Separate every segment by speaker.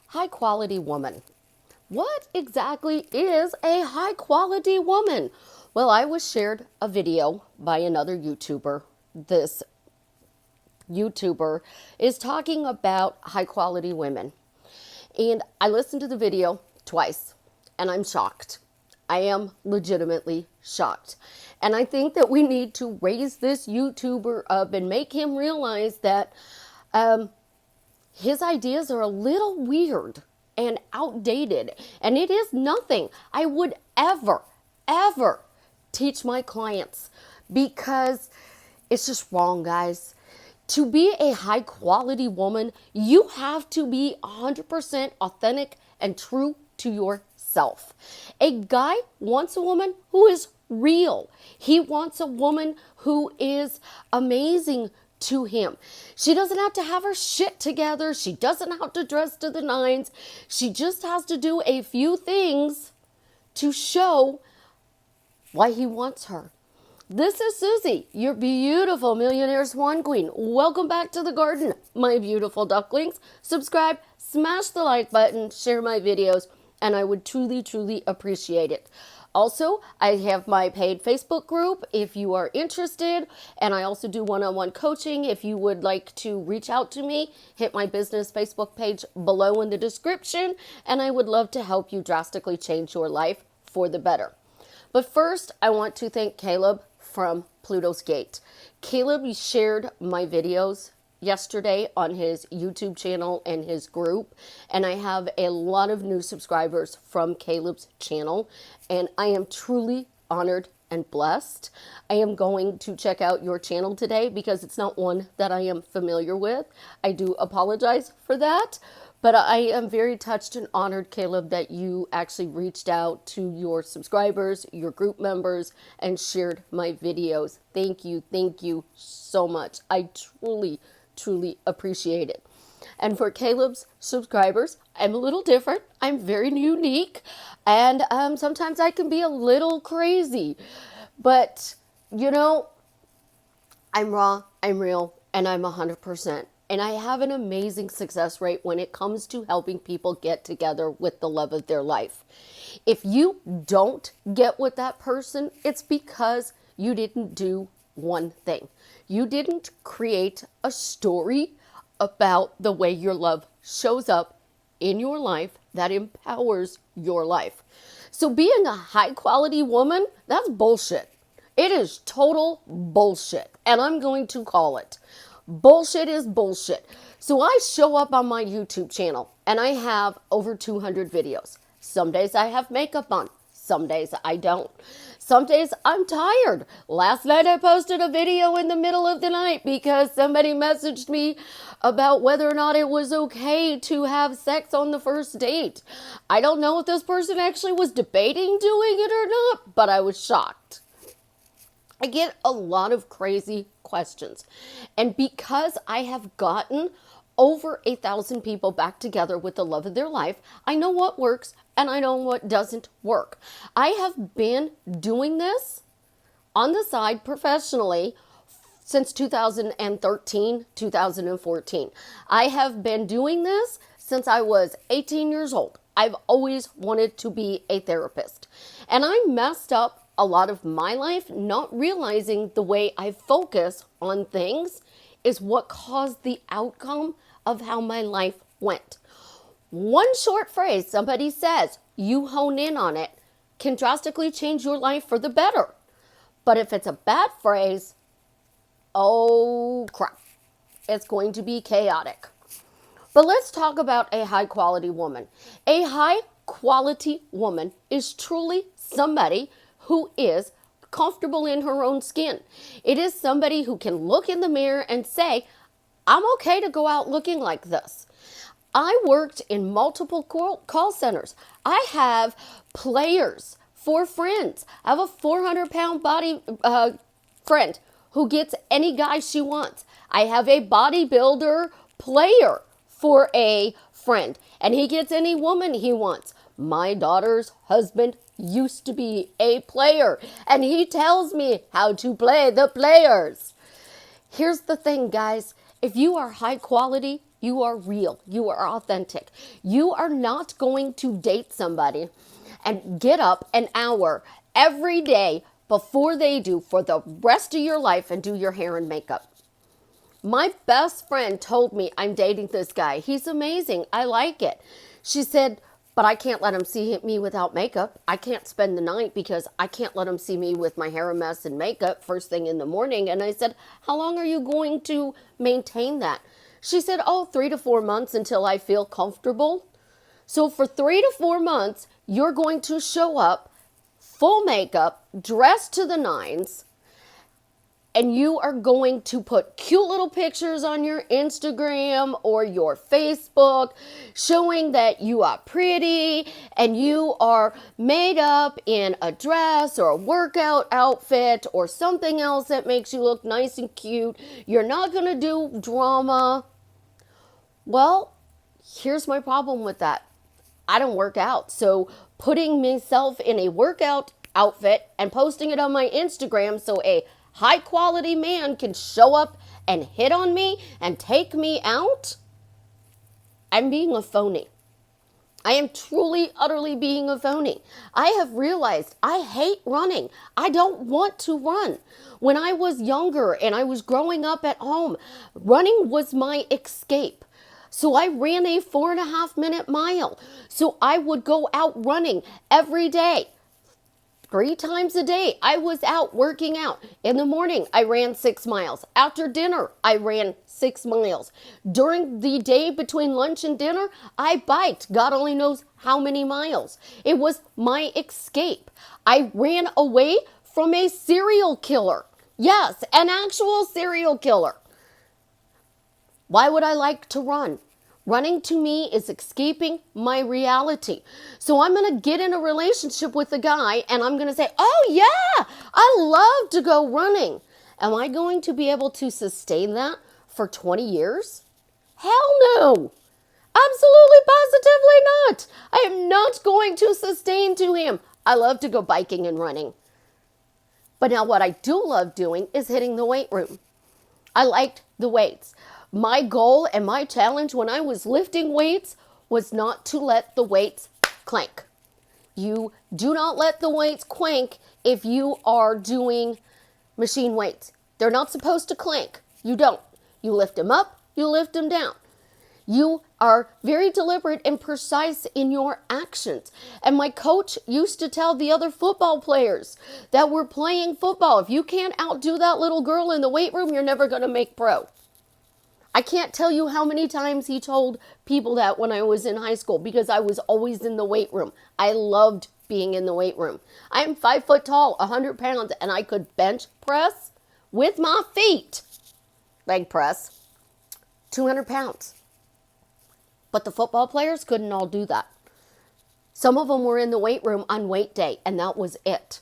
Speaker 1: High quality woman. What exactly is a high quality woman? Well, I was shared a video by another YouTuber. This YouTuber is talking about high quality women. And I listened to the video twice and I'm shocked. I am legitimately shocked. And I think that we need to raise this YouTuber up and make him realize that his ideas are a little weird and outdated. And it is nothing I would ever teach my clients because it's just wrong, guys. To be a high quality woman, you have to be 100% authentic and true to yourself. A guy wants a woman who is real. He wants a woman who is amazing to him. She doesn't have to have her shit together. She doesn't have to dress to the nines. She just has to do a few things to show why he wants her. This is Susie, your beautiful Millionaire Swan Queen. Welcome back to the garden, my beautiful ducklings. Subscribe, smash the like button, share my videos, and I would truly appreciate it. Also, I have my paid Facebook group if you are interested, and I also do one-on-one coaching. If you would like to reach out to me, hit my business Facebook page below in the description, and I would love to help you drastically change your life for the better. But first, I want to thank Caleb from Pluto's Gate. Caleb shared my videos yesterday on his YouTube channel and his group, and I have a lot of new subscribers from Caleb's channel, and I am truly honored and blessed. I am going to check out your channel today because it's not one that I am familiar with. I do apologize for that, but I am very touched and honored, Caleb, that you actually reached out to your subscribers, your group members, and shared my videos. Thank you so much. I truly appreciate it. And for Caleb's subscribers, I'm a little different. I'm very unique, and sometimes I can be a little crazy. But, you know, I'm raw, I'm real, and I'm 100%. And I have an amazing success rate when it comes to helping people get together with the love of their life. If you don't get with that person, it's because you didn't do one thing. You didn't create a story about the way your love shows up in your life that empowers your life. So being a high quality woman, that's bullshit. It is total bullshit. And I'm going to call it. Bullshit is bullshit. So I show up on my YouTube channel and I have over 200 videos. Some days I have makeup on. Some days I don't. Some days I'm tired. Last night I posted a video in the middle of the night because somebody messaged me about whether or not it was okay to have sex on the first date. I don't know if this person actually was debating doing it or not, but I was shocked. I get a lot of crazy questions. And because I have gotten over 1,000 people back together with the love of their life, I know what works and I know what doesn't work. I have been doing this on the side professionally since 2013, 2014. I have been doing this since I was 18 years old. I've always wanted to be a therapist. And I messed up a lot of my life, not realizing the way I focus on things is what caused the outcome of how my life went. One short phrase somebody says, you hone in on it, can drastically change your life for the better. But if it's a bad phrase, oh crap, it's going to be chaotic. But let's talk about a high quality woman. A high quality woman is truly somebody who is comfortable in her own skin. It is somebody who can look in the mirror and say, I'm okay to go out looking like this. I worked in multiple call centers. I have players for friends. I have a 400-pound body friend who gets any guy she wants. I have a bodybuilder player for a friend, and he gets any woman he wants. My daughter's husband used to be a player, and he tells me how to play the players. Here's the thing, guys. If you are high quality, You are real. You are authentic. You are not going to date somebody and get up an hour every day before they do for the rest of your life and do your hair and makeup. My best friend told me I'm dating this guy. He's amazing. I like it. She said, but I can't let him see me without makeup. I can't spend the night because I can't let him see me with my hair a mess and makeup first thing in the morning. And I said, how long are you going to maintain that? She said, 3 to 4 months until I feel comfortable. So for 3 to 4 months, you're going to show up full makeup, dressed to the nines, and you are going to put cute little pictures on your Instagram or your Facebook showing that you are pretty and you are made up in a dress or a workout outfit or something else that makes you look nice and cute. You're not going to do drama. Well, here's my problem with that. I don't work out. So putting myself in a workout outfit and posting it on my Instagram so a high quality man can show up and hit on me and take me out, I'm being a phony. I am truly, utterly being a phony. I have realized I hate running. I don't want to run. When I was younger and I was growing up at home, running was my escape. So I ran a 4.5 minute mile. So I would go out running every day. 3 times a day, I was out working out. In the morning, I ran 6 miles. After dinner, I ran 6 miles. During the day between lunch and dinner, I biked God only knows how many miles. It was my escape. I ran away from a serial killer. Yes, an actual serial killer. Why would I like to run? Running to me is escaping my reality. So I'm going to get in a relationship with a guy and I'm going to say, oh yeah, I love to go running. Am I going to be able to sustain that for 20 years? Hell no. Absolutely, positively not. I am not going to sustain to him. I love to go biking and running. But now what I do love doing is hitting the weight room. I liked the weights. My goal and my challenge when I was lifting weights was not to let the weights clank. You do not let the weights clank if you are doing machine weights. They're not supposed to clank. You don't. You lift them up, you lift them down. You are very deliberate and precise in your actions. And my coach used to tell the other football players that were playing football, if you can't outdo that little girl in the weight room, you're never going to make pro. I can't tell you how many times he told people that when I was in high school because I was always in the weight room. I loved being in the weight room. I am 5 foot tall, 100 pounds, and I could bench press with my feet, leg press, 200 pounds. But the football players couldn't all do that. Some of them were in the weight room on weight day, and that was it.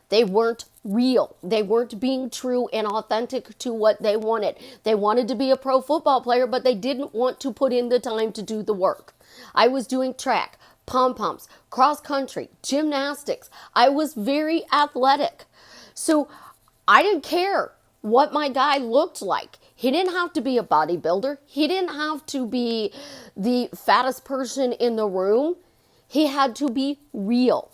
Speaker 1: They weren't real. They weren't being true and authentic to what they wanted. They wanted to be a pro football player, but they didn't want to put in the time to do the work. I was doing track, pom-poms, cross country, gymnastics. I was very athletic. So I didn't care what my guy looked like. He didn't have to be a bodybuilder. He didn't have to be the fattest person in the room. He had to be real.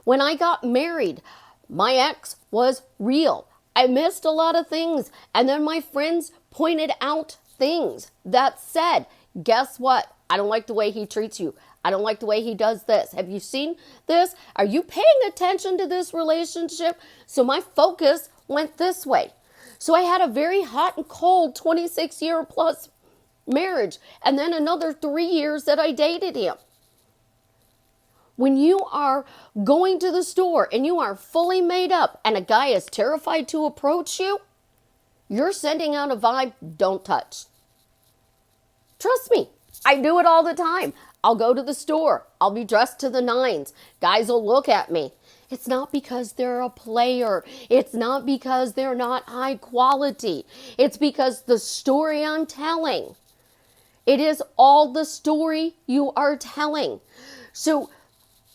Speaker 1: When I got married, my ex was real. I missed a lot of things. And then my friends pointed out things that said, guess what? I don't like the way he treats you. I don't like the way he does this. Have you seen this? Are you paying attention to this relationship? So my focus went this way. So I had a very hot and cold 26-year plus marriage. And then another 3 years that I dated him. When you are going to the store and you are fully made up and a guy is terrified to approach you, you're sending out a vibe, don't touch. Trust me, I do it all the time. I'll go to the store. I'll be dressed to the nines. Guys will look at me. It's not because they're a player. It's not because they're not high quality. It's because the story I'm telling. It is all the story you are telling. So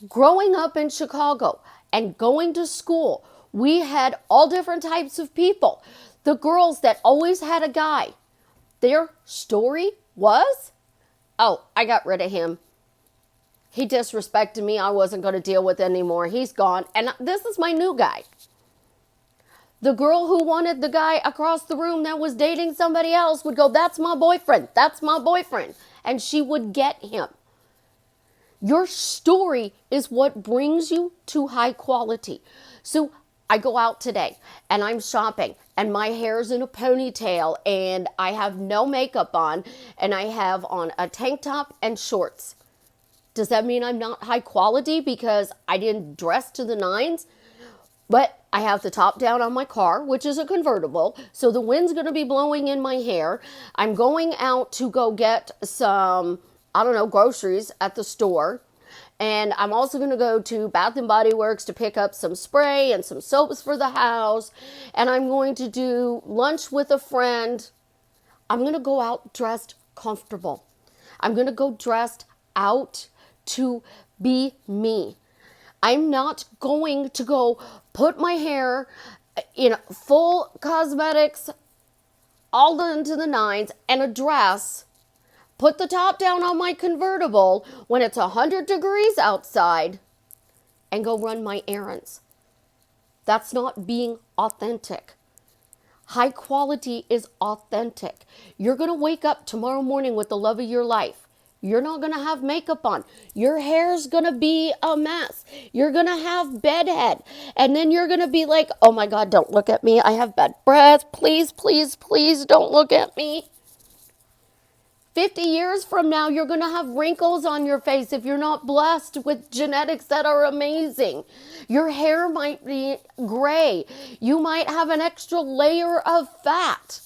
Speaker 1: growing up in Chicago and going to school, we had all different types of people. The girls that always had a guy, their story was, oh, I got rid of him. He disrespected me. I wasn't going to deal with it anymore. He's gone. And this is my new guy. The girl who wanted the guy across the room that was dating somebody else would go, that's my boyfriend. That's my boyfriend. And she would get him. Your story is what brings you to high quality. So I go out today and I'm shopping and my hair's in a ponytail and I have no makeup on and I have on a tank top and shorts. Does that mean I'm not high quality because I didn't dress to the nines? But I have the top down on my car, which is a convertible, so the wind's going to be blowing in my hair. I'm going out to go get some, I don't know, groceries at the store. And I'm also going to go to Bath and Body Works to pick up some spray and some soaps for the house. And I'm going to do lunch with a friend. I'm going to go out dressed comfortable. I'm going to go dressed out to be me. I'm not going to go put my hair in full cosmetics, all into the nines, and a dress, put the top down on my convertible when it's 100 degrees outside, and go run my errands. That's not being authentic. High quality is authentic. You're going to wake up tomorrow morning with the love of your life. You're not going to have makeup on. Your hair's going to be a mess. You're going to have bedhead. And then you're going to be like, oh my God, don't look at me. I have bad breath. Please, please, please don't look at me. 50 years from now, you're going to have wrinkles on your face if you're not blessed with genetics that are amazing. Your hair might be gray. You might have an extra layer of fat.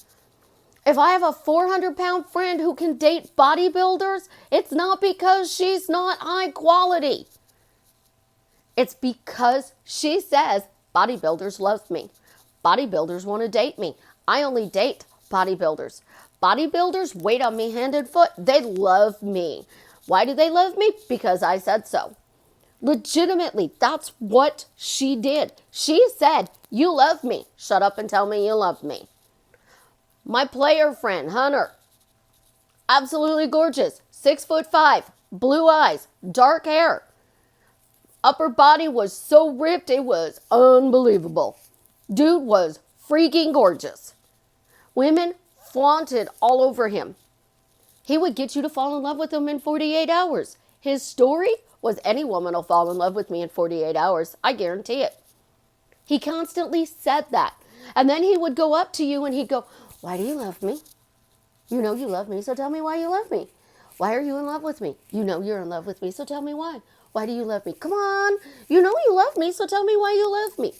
Speaker 1: If I have a 400-pound friend who can date bodybuilders, it's not because she's not high quality. It's because she says, bodybuilders love me. Bodybuilders want to date me. I only date bodybuilders. Bodybuilders wait on me hand and foot. They love me. Why do they love me? Because I said so. Legitimately, that's what she did. She said, you love me. Shut up and tell me you love me. My player friend, Hunter, absolutely gorgeous, 6'5", blue eyes, dark hair. Upper body was so ripped, it was unbelievable. Dude was freaking gorgeous. Women flaunted all over him. He would get you to fall in love with him in 48 hours. His story was, any woman will fall in love with me in 48 hours. I guarantee it. He constantly said that. And then he would go up to you and he'd go, why do you love me? You know you love me, so tell me why you love me. Why are you in love with me? You know you're in love with me, so tell me why. Why do you love me? Come on. You know you love me, so tell me why you love me.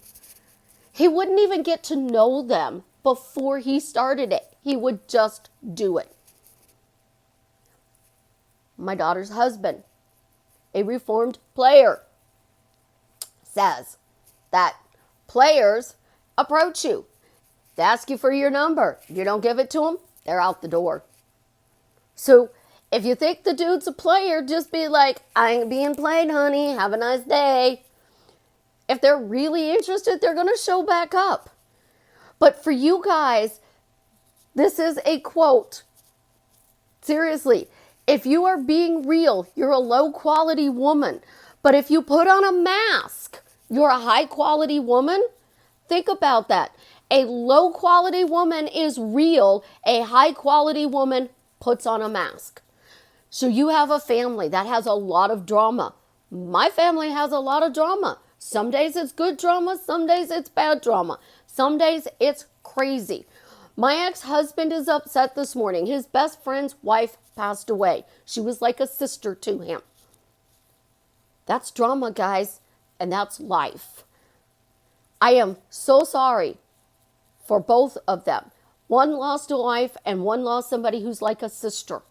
Speaker 1: He wouldn't even get to know them before he started it. He would just do it. My daughter's husband, a reformed player, says that players approach you. They ask you for your number. You don't give it to them, they're out the door. So if you think the dude's a player, just be like, I ain't being played, honey. Have a nice day. If they're really interested, they're going to show back up. But for you guys, this is a quote. Seriously, if you are being real, you're a low quality woman. But if you put on a mask, you're a high quality woman. Think about that. A low quality woman is real. A high quality woman puts on a mask. So you have a family that has a lot of drama. My family has a lot of drama. Some days it's good drama. Some days it's bad drama. Some days it's crazy. My ex-husband is upset this morning. His best friend's wife passed away. She was like a sister to him. That's drama, guys, and that's life. I am so sorry for both of them. One lost a wife and one lost somebody who's like a sister.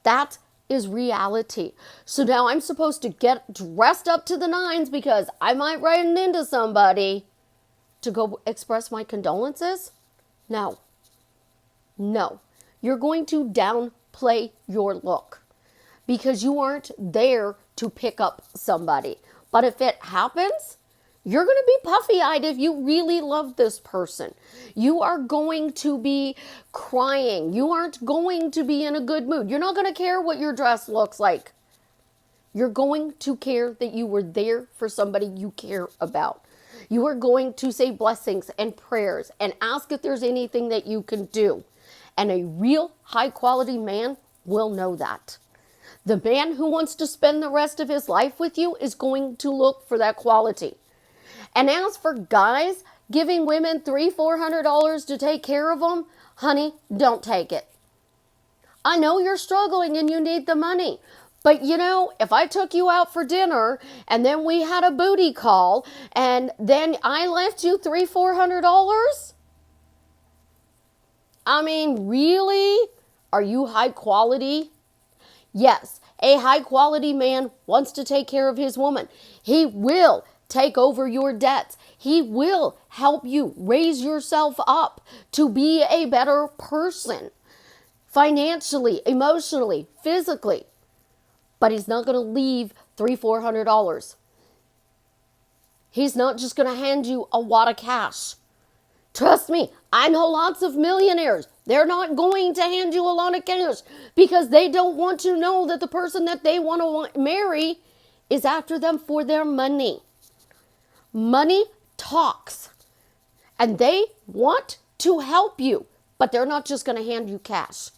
Speaker 1: That is reality. So now I'm supposed to get dressed up to the nines because I might run into somebody to go express my condolences? No. No. You're going to downplay your look because you aren't there to pick up somebody. But if it happens, You're going to be puffy-eyed if you really love this person. You are going to be crying. You aren't going to be in a good mood. You're not going to care what your dress looks like. You're going to care that you were there for somebody you care about. You are going to say blessings and prayers and ask if there's anything that you can do. And a real high-quality man will know that. The man who wants to spend the rest of his life with you is going to look for that quality. And as for guys giving women $300-$400 to take care of them, honey, don't take it. I know you're struggling and you need the money. But if I took you out for dinner and then we had a booty call and then I left you $300-$400, I mean, really? Are you high quality? Yes, a high quality man wants to take care of his woman. He will take over your debts. He will help you raise yourself up to be a better person, financially, emotionally, physically. But he's not going to leave $300-$400. He's not just going to hand you a wad of cash. Trust me, I know lots of millionaires. They're not going to hand you a lot of cash because they don't want to know that the person that they want to marry is after them for their money. Money talks. And they want to help you, but they're not just going to hand you cash.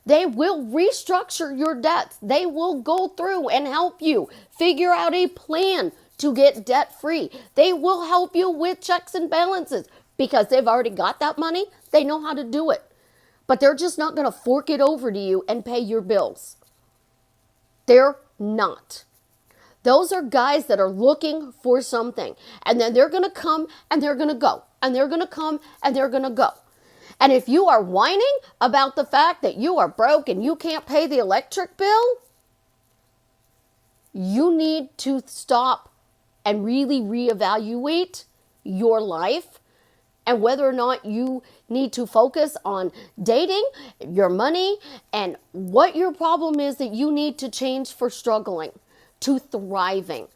Speaker 1: They will restructure your debts. They will go through and help you figure out a plan to get debt free. They will help you with checks and balances because they've already got that money. They know how to do it. But they're just not going to fork it over to you and pay your bills. They're not. Those are guys that are looking for something. And then they're going to come and they're going to go. And they're going to come and they're going to go. And if you are whining about the fact that you are broke and you can't pay the electric bill, you need to stop and really reevaluate your life and whether or not you need to focus on dating, your money, and what your problem is that you need to change for struggling to thriving.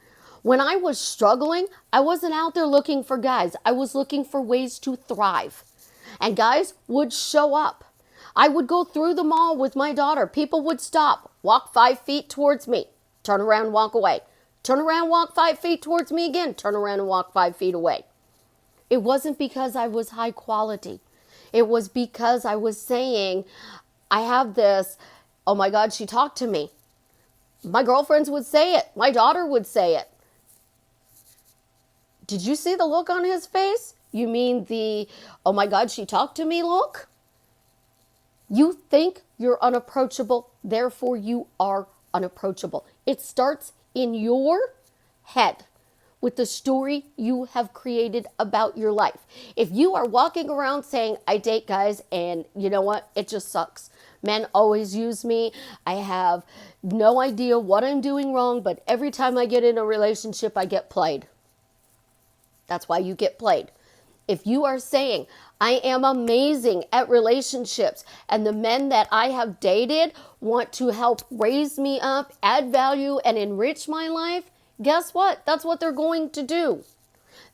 Speaker 1: When I was struggling, I wasn't out there looking for guys. I was looking for ways to thrive. And guys would show up. I would go through the mall with my daughter. People would stop, walk 5 feet towards me, turn around, walk away. Turn around, walk 5 feet towards me again, turn around and walk 5 feet away. It wasn't because I was high quality. It was because I was saying, I have this, oh my God, she talked to me. My girlfriends would say it. My daughter would say it. Did you see the look on his face? You mean the, oh my God, she talked to me look? You think you're unapproachable, therefore you are unapproachable. It starts in your head with the story you have created about your life. If you are walking around saying, I date guys and you know what, it just sucks. Men always use me. I have no idea what I'm doing wrong, but every time I get in a relationship, I get played. That's why you get played. If you are saying, I am amazing at relationships and the men that I have dated want to help raise me up, add value, and enrich my life, guess what? That's what they're going to do.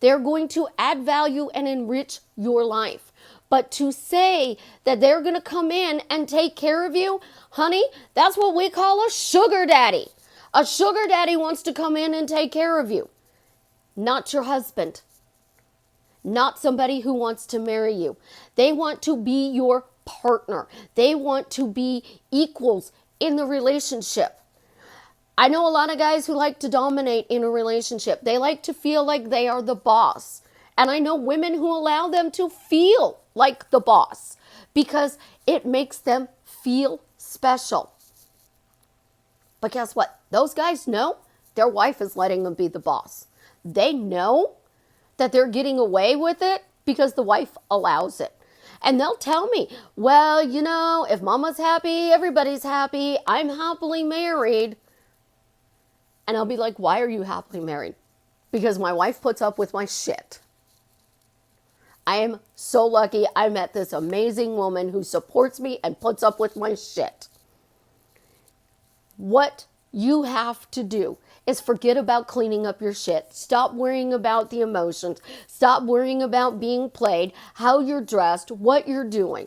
Speaker 1: They're going to add value and enrich your life. But to say that they're going to come in and take care of you, honey, that's what we call a sugar daddy. A sugar daddy wants to come in and take care of you, not your husband. Not somebody who wants to marry you. They want to be your partner. They want to be equals in the relationship. I know a lot of guys who like to dominate in a relationship. They like to feel like they are the boss. And I know women who allow them to feel like the boss because it makes them feel special. But guess what? Those guys know their wife is letting them be the boss. They know that they're getting away with it because the wife allows it. And they'll tell me, well, you know, if mama's happy, everybody's happy. I'm happily married. And I'll be like, why are you happily married? Because my wife puts up with my shit. I am so lucky I met this amazing woman who supports me and puts up with my shit. What you have to do is forget about cleaning up your shit. Stop worrying about the emotions. Stop worrying about being played, how you're dressed, what you're doing.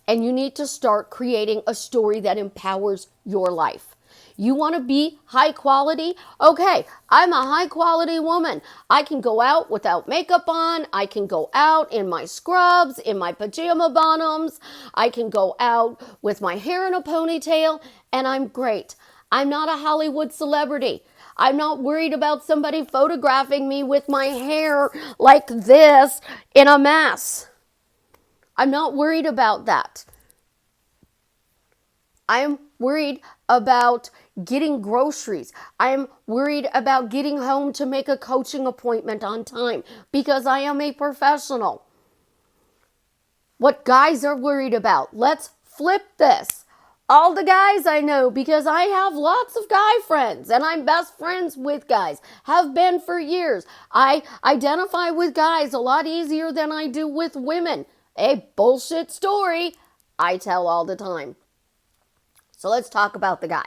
Speaker 1: And you need to start creating a story that empowers your life. You want to be high quality? Okay, I'm a high quality woman. I can go out without makeup on. I can go out in my scrubs, in my pajama bottoms. I can go out with my hair in a ponytail, and I'm great. I'm not a Hollywood celebrity. I'm not worried about somebody photographing me with my hair like this in a mess. I'm not worried about that. I'm worried about getting groceries. I'm worried about getting home to make a coaching appointment on time because I am a professional. What guys are worried about? Let's flip this. All the guys I know, because I have lots of guy friends and I'm best friends with guys, have been for years. I identify with guys a lot easier than I do with women. A bullshit story I tell all the time. So let's talk about the guy.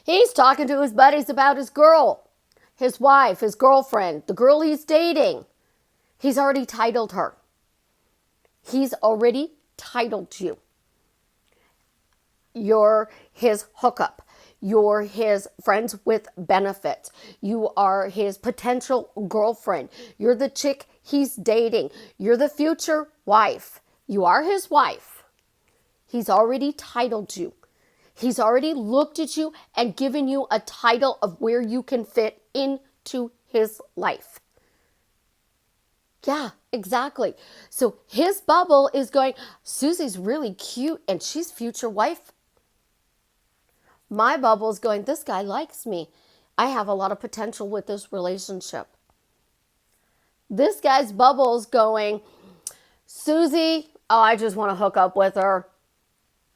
Speaker 1: He's talking to his buddies about his girl, his wife, his girlfriend, the girl he's dating. He's already titled her. He's already titled you. You're his hookup. You're his friends with benefits. You are his potential girlfriend. You're the chick he's dating. You're the future wife. You are his wife. He's already titled you. He's already looked at you and given you a title of where you can fit into his life. Yeah, exactly. So his bubble is going, Susie's really cute and she's future wife. My bubble is going, this guy likes me. I have a lot of potential with this relationship. This guy's bubble is going, Susie, oh, I just want to hook up with her.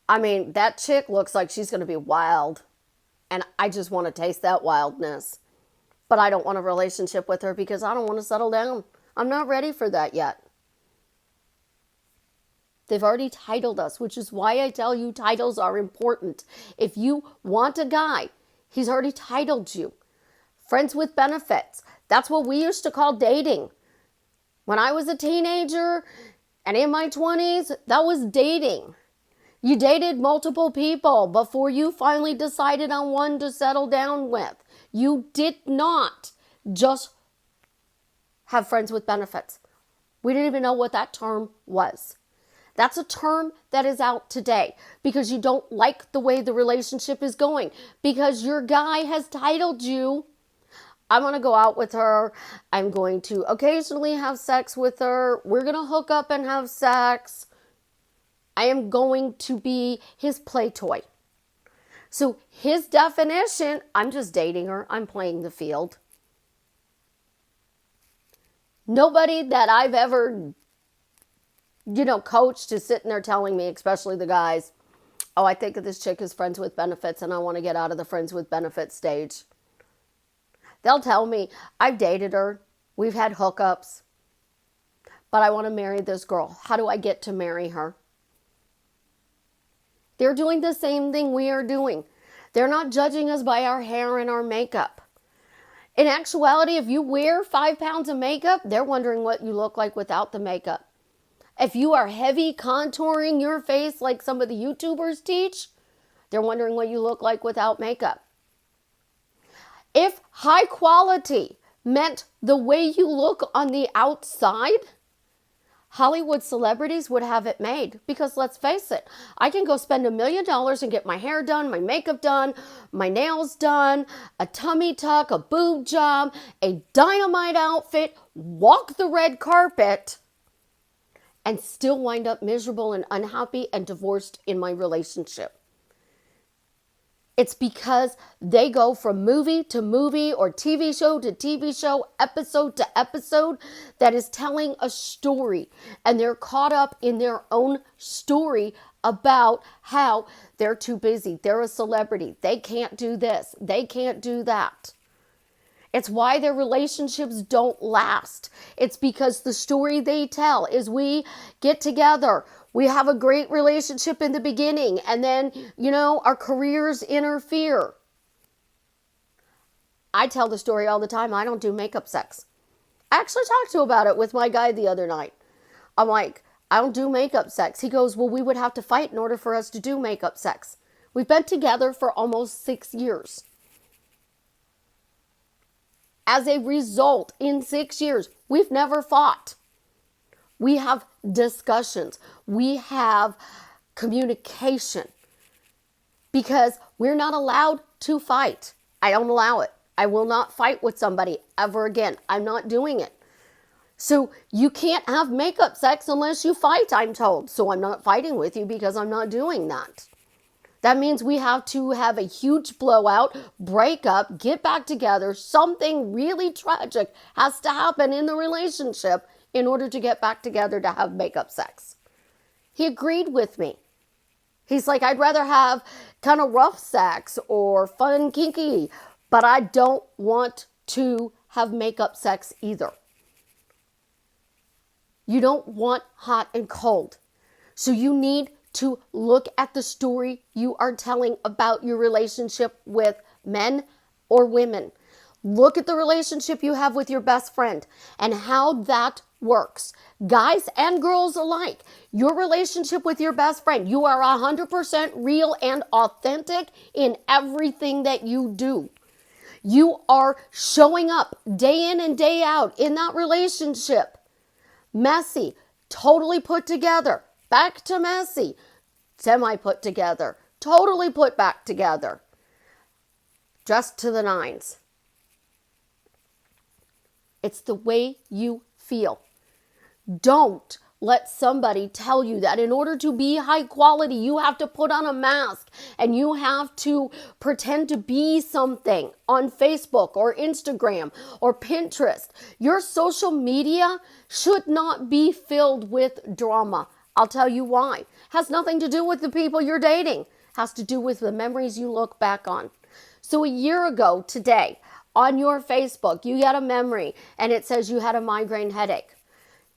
Speaker 1: I mean, that chick looks like she's going to be wild. And I just want to taste that wildness. But I don't want a relationship with her because I don't want to settle down. I'm not ready for that yet. They've already titled us, which is why I tell you titles are important. If you want a guy, he's already titled you. Friends with benefits. That's what we used to call dating. When I was a teenager and in my 20s, that was dating. You dated multiple people before you finally decided on one to settle down with. You did not just have friends with benefits. We didn't even know what that term was. That's a term that is out today because you don't like the way the relationship is going, because your guy has titled you. I'm going to go out with her. I'm going to occasionally have sex with her. We're going to hook up and have sex. I am going to be his play toy. So his definition, I'm just dating her. I'm playing the field. Nobody that I've ever, coached is sitting there telling me, especially the guys, oh, I think of this chick as friends with benefits and I want to get out of the friends with benefits stage. They'll tell me, I've dated her. We've had hookups. But I want to marry this girl. How do I get to marry her? They're doing the same thing we are doing. They're not judging us by our hair and our makeup. In actuality, if you wear 5 pounds of makeup, they're wondering what you look like without the makeup. If you are heavy contouring your face like some of the YouTubers teach, they're wondering what you look like without makeup. If high quality meant the way you look on the outside, Hollywood celebrities would have it made. Because let's face it, I can go spend $1 million and get my hair done, my makeup done, my nails done, a tummy tuck, a boob job, a dynamite outfit, walk the red carpet, and still wind up miserable and unhappy and divorced in my relationship. It's because they go from movie to movie or TV show to TV show, episode to episode that is telling a story. And they're caught up in their own story about how they're too busy. They're a celebrity. They can't do this. They can't do that. It's why their relationships don't last. It's because the story they tell is we get together. We have a great relationship in the beginning and then, our careers interfere. I tell the story all the time. I don't do makeup sex. I actually talked to about it with my guy the other night. I'm like, I don't do makeup sex. He goes, well, we would have to fight in order for us to do makeup sex. We've been together for almost 6 years. As a result, in 6 years, we've never fought. We have discussions. We have communication. Because we're not allowed to fight. I don't allow it. I will not fight with somebody ever again. I'm not doing it. So you can't have makeup sex unless you fight, I'm told. So I'm not fighting with you because I'm not doing that. That means we have to have a huge blowout, break up, get back together. Something really tragic has to happen in the relationship in order to get back together to have makeup sex. He agreed with me. He's like, I'd rather have kind of rough sex or fun kinky, but I don't want to have makeup sex either. You don't want hot and cold. So you need to look at the story you are telling about your relationship with men or women. Look at the relationship you have with your best friend and how that works. Guys and girls alike, your relationship with your best friend, you are 100% real and authentic in everything that you do. You are showing up day in and day out in that relationship. Messy, totally put together, back to messy, semi put together, totally put back together, dressed to the nines. It's the way you feel. Don't let somebody tell you that in order to be high quality, you have to put on a mask and you have to pretend to be something on Facebook or Instagram or Pinterest. Your social media should not be filled with drama. I'll tell you why. It has nothing to do with the people you're dating. It has to do with the memories you look back on. So a year ago today, on your Facebook, you got a memory and it says you had a migraine headache.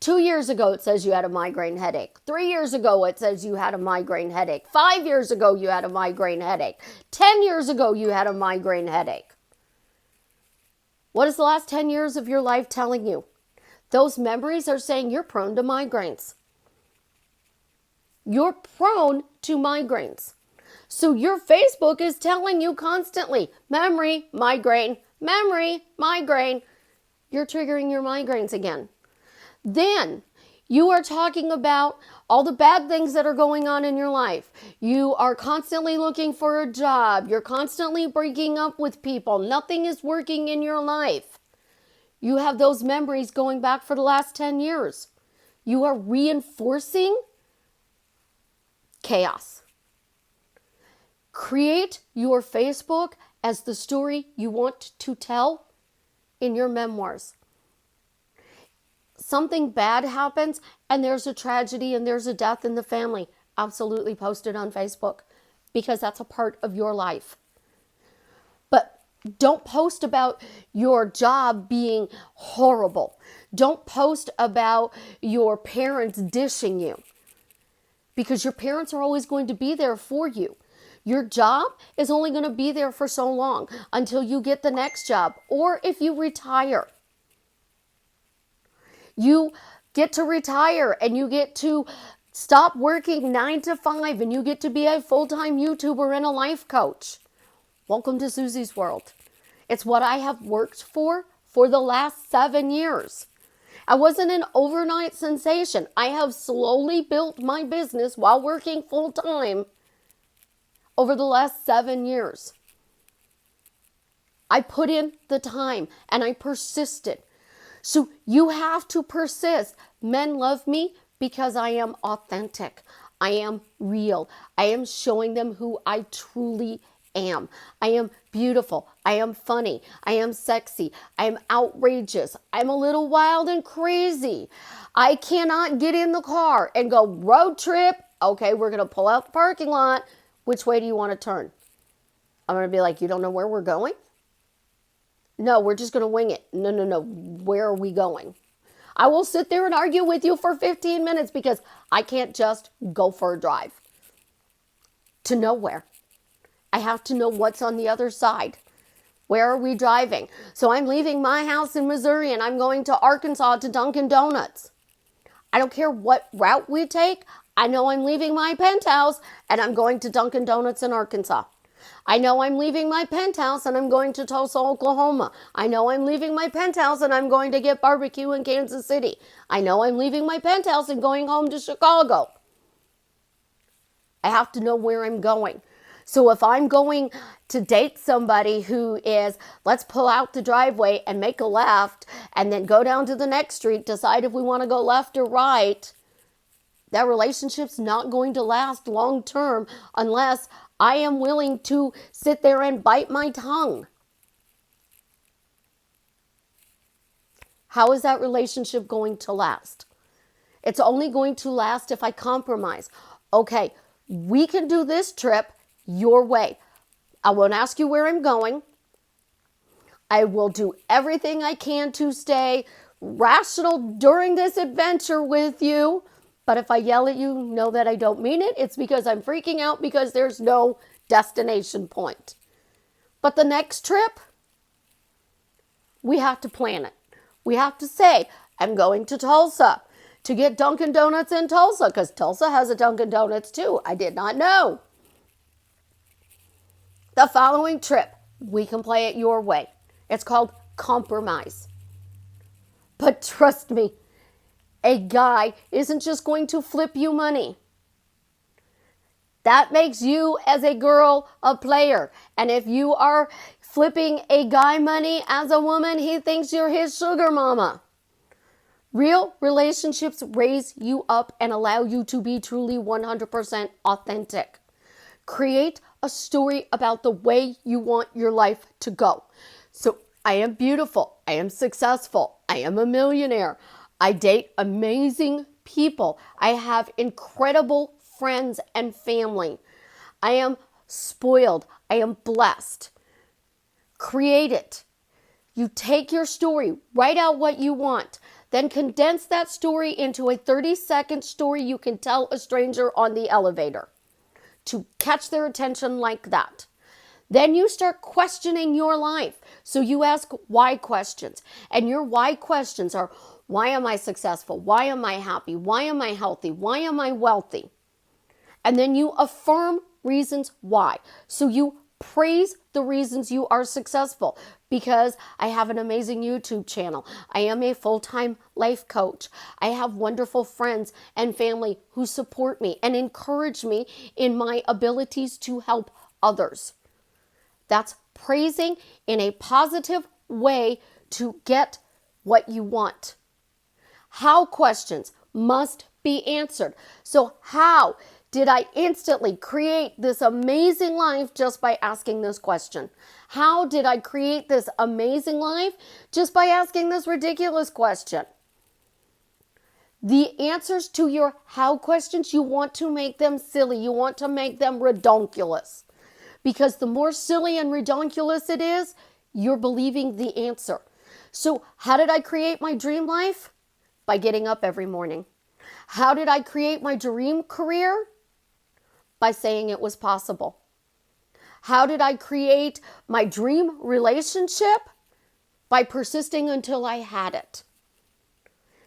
Speaker 1: 2 years ago, it says you had a migraine headache. 3 years ago, it says you had a migraine headache. 5 years ago, you had a migraine headache. 10 years ago, you had a migraine headache. What is the last 10 years of your life telling you? Those memories are saying you're prone to migraines. You're prone to migraines. So your Facebook is telling you constantly, memory, migraine, memory, migraine. You're triggering your migraines again. Then you are talking about all the bad things that are going on in your life. You are constantly looking for a job. You're constantly breaking up with people. Nothing is working in your life. You have those memories going back for the last 10 years. You are reinforcing chaos. Create your Facebook as the story you want to tell in your memoirs. Something bad happens and there's a tragedy and there's a death in the family. Absolutely post it on Facebook because that's a part of your life. But don't post about your job being horrible. Don't post about your parents dishing you because your parents are always going to be there for you. Your job is only going to be there for so long until you get the next job or if you retire. You get to retire and you get to stop working 9 to 5 and you get to be a full-time YouTuber and a life coach. Welcome to Susie's world. It's what I have worked for the last 7 years. I wasn't an overnight sensation. I have slowly built my business while working full-time over the last 7 years. I put in the time and I persisted. So you have to persist. Men love me because I am authentic. I am real. I am showing them who I truly am. I am beautiful. I am funny. I am sexy. I am outrageous. I'm a little wild and crazy. I cannot get in the car and go road trip. Okay, we're going to pull out the parking lot. Which way do you want to turn? I'm going to be like, you don't know where we're going? No, we're just going to wing it. No. Where are we going? I will sit there and argue with you for 15 minutes because I can't just go for a drive to nowhere. I have to know what's on the other side. Where are we driving? So I'm leaving my house in Missouri and I'm going to Arkansas to Dunkin' Donuts. I don't care what route we take. I know I'm leaving my penthouse and I'm going to Dunkin' Donuts in Arkansas. I know I'm leaving my penthouse and I'm going to Tulsa, Oklahoma. I know I'm leaving my penthouse and I'm going to get barbecue in Kansas City. I know I'm leaving my penthouse and going home to Chicago. I have to know where I'm going. So if I'm going to date somebody who is, let's pull out the driveway and make a left and then go down to the next street, decide if we want to go left or right, that relationship's not going to last long term unless I am willing to sit there and bite my tongue. How is that relationship going to last? It's only going to last if I compromise. Okay, we can do this trip your way. I won't ask you where I'm going. I will do everything I can to stay rational during this adventure with you. But if I yell at you, know that I don't mean it. It's because I'm freaking out because there's no destination point. But the next trip, we have to plan it. We have to say, I'm going to Tulsa to get Dunkin' Donuts in Tulsa because Tulsa has a Dunkin' Donuts too. I did not know. The following trip, we can play it your way. It's called compromise. But trust me, a guy isn't just going to flip you money. That makes you as a girl a player. And if you are flipping a guy money as a woman, he thinks you're his sugar mama. Real relationships raise you up and allow you to be truly 100% authentic. Create a story about the way you want your life to go. So I am beautiful. I am successful. I am a millionaire. I date amazing people. I have incredible friends and family. I am spoiled. I am blessed. Create it. You take your story, write out what you want, then condense that story into a 30-second story you can tell a stranger on the elevator to catch their attention like that. Then you start questioning your life. So you ask why questions. And your why questions are, why am I successful? Why am I happy? Why am I healthy? Why am I wealthy? And then you affirm reasons why. So you praise the reasons you are successful. Because I have an amazing YouTube channel. I am a full-time life coach. I have wonderful friends and family who support me and encourage me in my abilities to help others. That's praising in a positive way to get what you want. How questions must be answered. So how did I instantly create this amazing life just by asking this question? How did I create this amazing life just by asking this ridiculous question? The answers to your how questions, you want to make them silly. You want to make them redonkulous. Because the more silly and redonkulous it is, you're believing the answer. So how did I create my dream life? By getting up every morning. How did I create my dream career? By saying it was possible. How did I create my dream relationship? By persisting until I had it.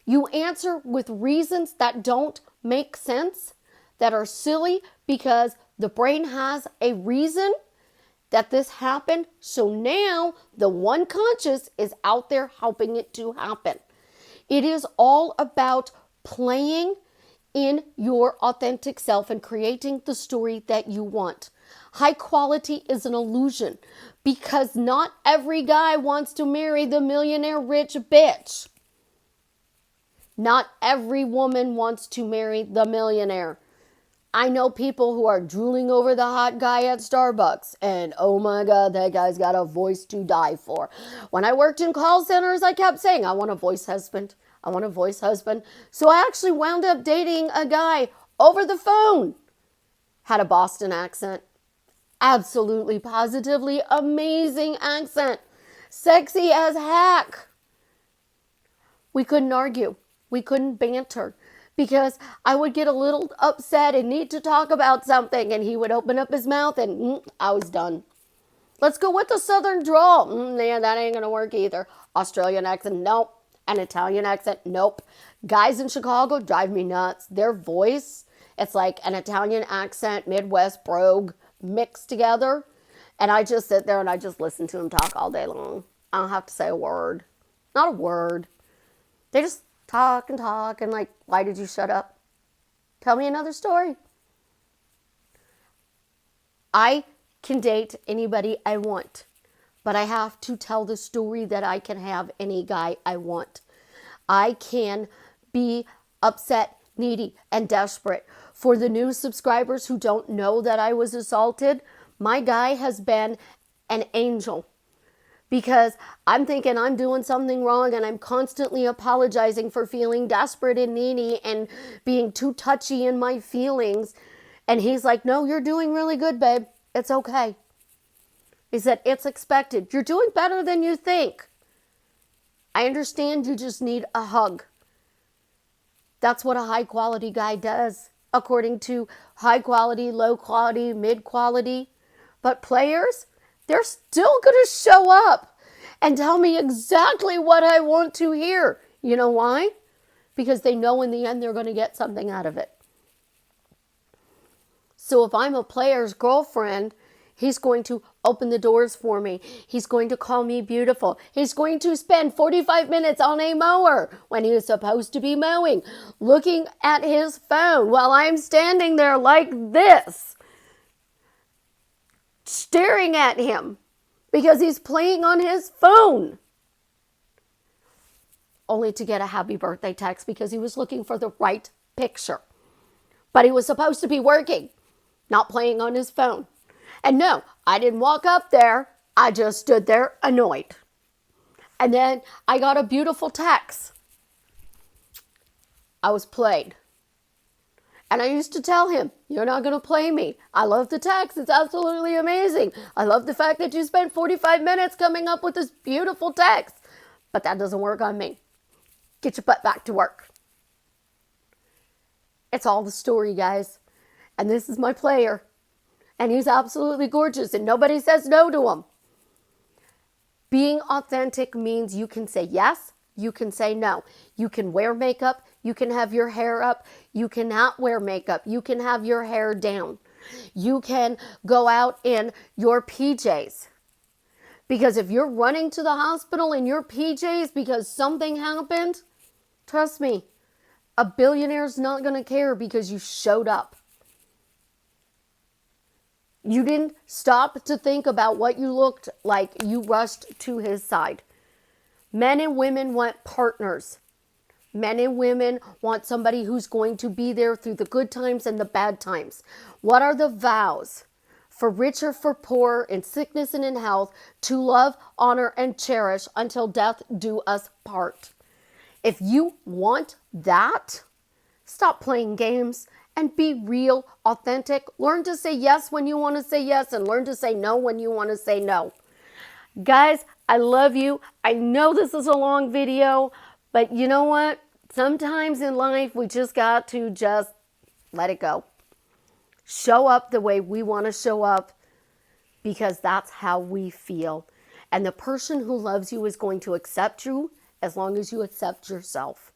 Speaker 1: You answer with reasons that don't make sense, that are silly because the brain has a reason that this happened. So now the one conscious is out there helping it to happen. It is all about playing in your authentic self and creating the story that you want. High quality is an illusion because not every guy wants to marry the millionaire rich bitch. Not every woman wants to marry the millionaire. I know people who are drooling over the hot guy at Starbucks and oh my God, that guy's got a voice to die for. When I worked in call centers, I kept saying, I want a voice husband. I want a voice husband. So I actually wound up dating a guy over the phone. Had a Boston accent. Absolutely, positively amazing accent. Sexy as heck. We couldn't argue. We couldn't banter. Because I would get a little upset and need to talk about something. And he would open up his mouth and I was done. Let's go with the southern drawl. Yeah, that ain't going to work either. Australian accent, nope. An Italian accent, nope. Guys in Chicago drive me nuts. Their voice, it's like an Italian accent, Midwest brogue mixed together. And I just sit there and I just listen to them talk all day long. I don't have to say a word. Not a word. They just talk and like, why did you shut up? Tell me another story. I can date anybody I want, but I have to tell the story that I can have any guy I want. I can be upset, needy, and desperate. For the new subscribers who don't know that I was assaulted, my guy has been an angel. Because I'm thinking I'm doing something wrong and I'm constantly apologizing for feeling desperate and needy and being too touchy in my feelings. And he's like, no, you're doing really good, babe. It's okay. He said, it's expected. You're doing better than you think. I understand you just need a hug. That's what a high quality guy does, according to high quality, low quality, mid quality. But players, they're still going to show up and tell me exactly what I want to hear. You know why? Because they know in the end they're going to get something out of it. So if I'm a player's girlfriend, he's going to open the doors for me. He's going to call me beautiful. He's going to spend 45 minutes on a mower when he was supposed to be mowing, looking at his phone while I'm standing there like this, staring at him because he's playing on his phone. Only to get a happy birthday text because he was looking for the right picture. But he was supposed to be working, not playing on his phone. And no, I didn't walk up there. I just stood there annoyed. And then I got a beautiful text. I was played. And I used to tell him, you're not going to play me. I love the text. It's absolutely amazing. I love the fact that you spent 45 minutes coming up with this beautiful text. But that doesn't work on me. Get your butt back to work. It's all the story, guys. And this is my player. And he's absolutely gorgeous. And nobody says no to him. Being authentic means you can say yes. You can say no. You can wear makeup. You can have your hair up. You cannot wear makeup. You can have your hair down. You can go out in your PJs. Because if you're running to the hospital in your PJs because something happened, trust me, a billionaire's not going to care because you showed up. You didn't stop to think about what you looked like. You rushed to his side. Men and women want partners. Men and women want somebody who's going to be there through the good times and the bad times. What are the vows? For rich or for poor, in sickness and in health, to love, honor, and cherish until death do us part. If you want that, stop playing games and be real, authentic. Learn to say yes when you want to say yes and learn to say no when you want to say no. Guys, I love you. I know this is a long video, but you know what? Sometimes in life, we just got to just let it go. Show up the way we want to show up because that's how we feel. And the person who loves you is going to accept you as long as you accept yourself.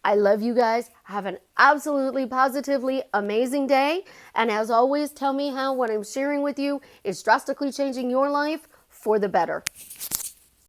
Speaker 1: I love you guys. Have an absolutely positively amazing day. And as always, tell me how what I'm sharing with you is drastically changing your life for the better.